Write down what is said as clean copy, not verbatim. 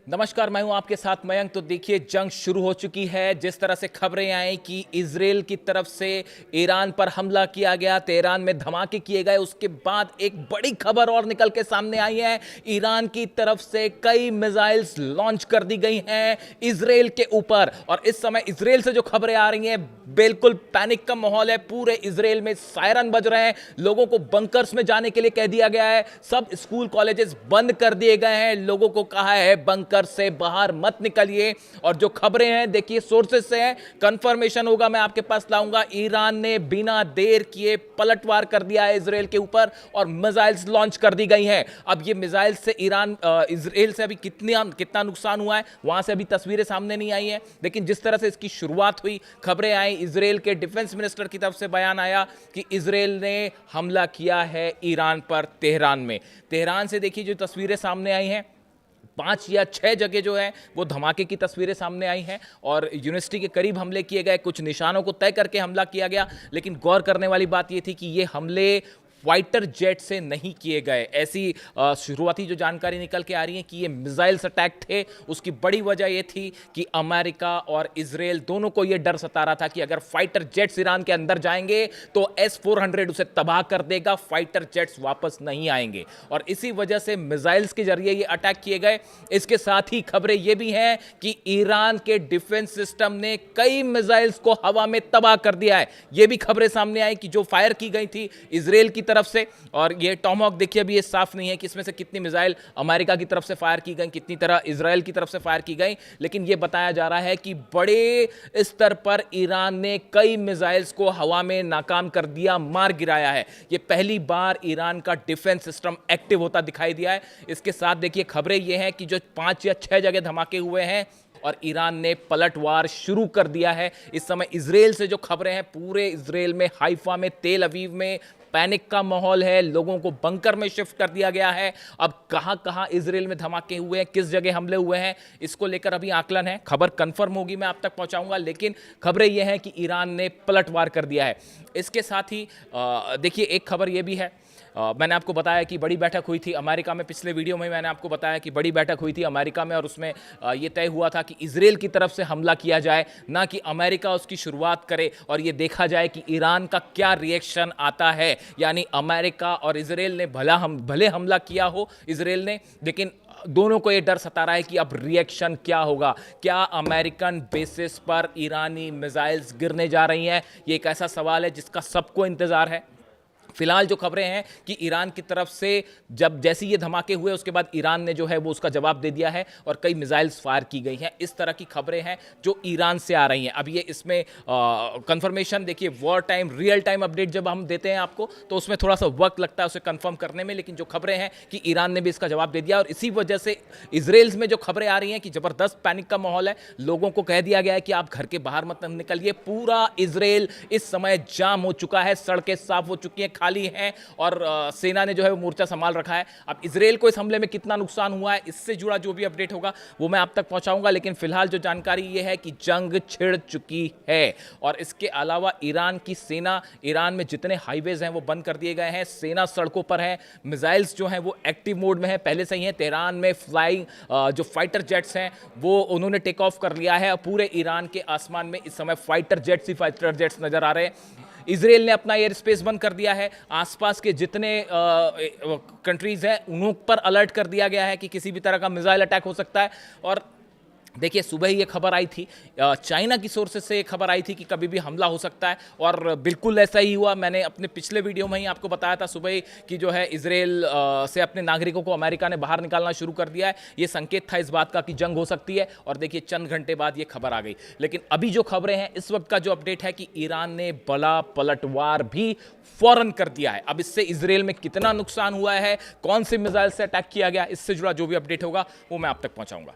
नमस्कार, मैं हूं आपके साथ मयंक। तो देखिए, जंग शुरू हो चुकी है। जिस तरह से खबरें आई कि इजराइल की तरफ से ईरान पर हमला किया गया, तेहरान में धमाके किए गए, उसके बाद एक बड़ी खबर और निकल के सामने आई है। ईरान की तरफ से कई मिसाइल्स लॉन्च कर दी गई हैं इजराइल के ऊपर। और इस समय इजराइल से जो खबरें आ रही हैं, बिल्कुल पैनिक का माहौल है। पूरे इजराइल में सायरन बज रहे हैं, लोगों को बंकर्स में जाने के लिए कह दिया गया है। सब स्कूल कॉलेजेस बंद कर दिए गए हैं, लोगों को कहा है बंकर से बाहर मत निकलिए। और जो खबरें हैं, देखिए सोर्सेज से हैं, कंफर्मेशन होगा मैं आपके पास लाऊंगा। ईरान ने बिना देर किए पलटवार कर दिया है इजराइल के ऊपर और मिसाइल्स लॉन्च कर दी गई हैं। अब ये मिसाइल से इजराइल से अभी कितना नुकसान हुआ है, वहां से अभी तस्वीरें सामने नहीं आई हैं, लेकिन जिस तरह से इसकी शुरुआत हुई, खबरें आई, इजराइल के डिफेंस मिनिस्टर की तरफ से बयान आया कि इजराइल ने हमला किया है ईरान पर तेहरान में। तेहरान से देखिए जो तस्वीरें सामने आई हैं, 5 या 6 जगह जो है वो धमाके की तस्वीरें सामने आई हैं और यूनिवर्सिटी के करीब हमले किए गए, कुछ निशानों को तय करके हमला किया गया। लेकिन गौर करने वाली बात ये थी कि ये हमले फाइटर जेट से नहीं किए गए। ऐसी शुरुआती जो जानकारी निकल के आ रही है कि ये मिसाइल्स अटैक थे। उसकी बड़ी वजह ये थी कि अमेरिका और इजराइल दोनों को ये डर सता रहा था कि अगर फाइटर जेट्स ईरान के अंदर जाएंगे तो S-400 उसे तबाह कर देगा, फाइटर जेट्स वापस नहीं आएंगे। और इसी वजह से मिसाइल्स के जरिए ये अटैक किए गए। इसके साथ ही खबरें ये भी हैं कि ईरान के डिफेंस सिस्टम ने कई मिसाइल्स को हवा में तबाह कर दिया है। ये भी खबरें सामने आई कि जो फायर की गई थी इजराइल की तरफ से, और ये टॉमहॉक देखिए अभी ये साफ नहीं है कि इसमें से कितनी मिसाइल अमेरिका की तरफ से फायर की गई, कितनी तरह इजराइल की तरफ से फायर की गई। लेकिन ये बताया जा रहा है कि बड़े स्तर पर ईरान ने कई मिसाइल्स को हवा में नाकाम कर दिया, मार गिराया है। ये पहली बार ईरान का डिफेंस सिस्टम एक्टिव होता दिखाई दिया है। इसके साथ देखिए खबरें ये हैं कि जो 5 या 6 जगह धमाके हुए हैं और ईरान ने पलटवार शुरू कर दिया है। इस समय इजराइल से जो खबरें हैं, पूरे इजराइल में, हाइफा में, तेल अवीव में पैनिक का माहौल है, लोगों को बंकर में शिफ्ट कर दिया गया है। अब कहां-कहां इजराइल में धमाके हुए हैं, किस जगह हमले हुए हैं, इसको लेकर अभी आकलन है। खबर कंफर्म होगी, मैं आप तक पहुंचाऊंगा, लेकिन खबरें यह हैं कि ईरान ने पलटवार कर दिया है। इसके साथ ही देखिए एक खबर यह भी है, मैंने आपको बताया कि बड़ी बैठक हुई थी अमेरिका में। पिछले वीडियो में मैंने आपको बताया कि बड़ी बैठक हुई थी अमेरिका में और उसमें ये तय हुआ था कि इजराइल की तरफ से हमला किया जाए, ना कि अमेरिका उसकी शुरुआत करे और ये देखा जाए कि ईरान का क्या रिएक्शन आता है। यानी अमेरिका और इजराइल ने भले हमला किया हो इजराइल ने, लेकिन दोनों को ये डर सता रहा है कि अब रिएक्शन क्या होगा। क्या अमेरिकन बेसिस पर ईरानी मिसाइल्स गिरने जा रही हैं? ये एक ऐसा सवाल है जिसका सबको इंतजार है। फिलहाल जो खबरें हैं कि ईरान की तरफ से जब जैसे ये धमाके हुए उसके बाद ईरान ने जो है वो उसका जवाब दे दिया है और कई मिसाइल्स फायर की गई हैं। इस तरह की खबरें हैं जो ईरान से आ रही हैं। अब ये इसमें कंफर्मेशन देखिए, war time real time update जब हम देते हैं आपको तो उसमें थोड़ा सा वक्त लगता है उसे कंफर्म करने में, लेकिन जो खबरें हैं कि ईरान ने भी इसका जवाब दे दिया। और इसी वजह से इजराइल में जो खबरें आ रही हैं कि जबरदस्त पैनिक का माहौल है, लोगों को कह दिया गया है कि आप घर के बाहर मत निकलिए। पूरा इजराइल इस समय जाम हो चुका है, सड़कें साफ हो चुकी हैं, खाली हैं और सेना ने जो है वो मोर्चा संभाल रखा है। अब इजराइल को इस हमले में कितना नुकसान हुआ है, इससे जुड़ा जो भी अपडेट होगा वो मैं आप तक पहुंचाऊंगा। लेकिन फिलहाल जो जानकारी ये है कि जंग छिड़ चुकी है और इसके अलावा ईरान की सेना, ईरान में जितने हाईवेज हैं वो बंद कर दिए गए हैं, सेना सड़कों पर है, मिसाइल्स जो हैं वो एक्टिव मोड में है, पहले से ही है। तेहरान में फ्लाइंग जो फाइटर जेट्स हैं वो उन्होंने टेक ऑफ कर लिया है। पूरे ईरान के आसमान में इस समय फाइटर जेट्स ही फाइटर जेट्स नजर आ रहे हैं। इजराइल ने अपना एयर स्पेस बंद कर दिया है। आसपास के जितने कंट्रीज हैं उन पर अलर्ट कर दिया गया है कि किसी भी तरह का मिसाइल अटैक हो सकता है। और देखिए सुबह ही ये खबर आई थी, चाइना की सोर्सेज से ये खबर आई थी कि कभी भी हमला हो सकता है और बिल्कुल ऐसा ही हुआ। मैंने अपने पिछले वीडियो में ही आपको बताया था सुबह ही कि जो है इजराइल से अपने नागरिकों को अमेरिका ने बाहर निकालना शुरू कर दिया है। ये संकेत था इस बात का कि जंग हो सकती है और देखिए चंद घंटे बाद ये खबर आ गई। लेकिन अभी जो खबरें हैं, इस वक्त का जो अपडेट है कि ईरान ने बड़ा पलटवार भी फौरन कर दिया है। अब इससे इजराइल में कितना नुकसान हुआ है, कौन से मिसाइल से अटैक किया गया, इससे जुड़ा जो भी अपडेट होगा वो मैं आप तक पहुंचाऊंगा।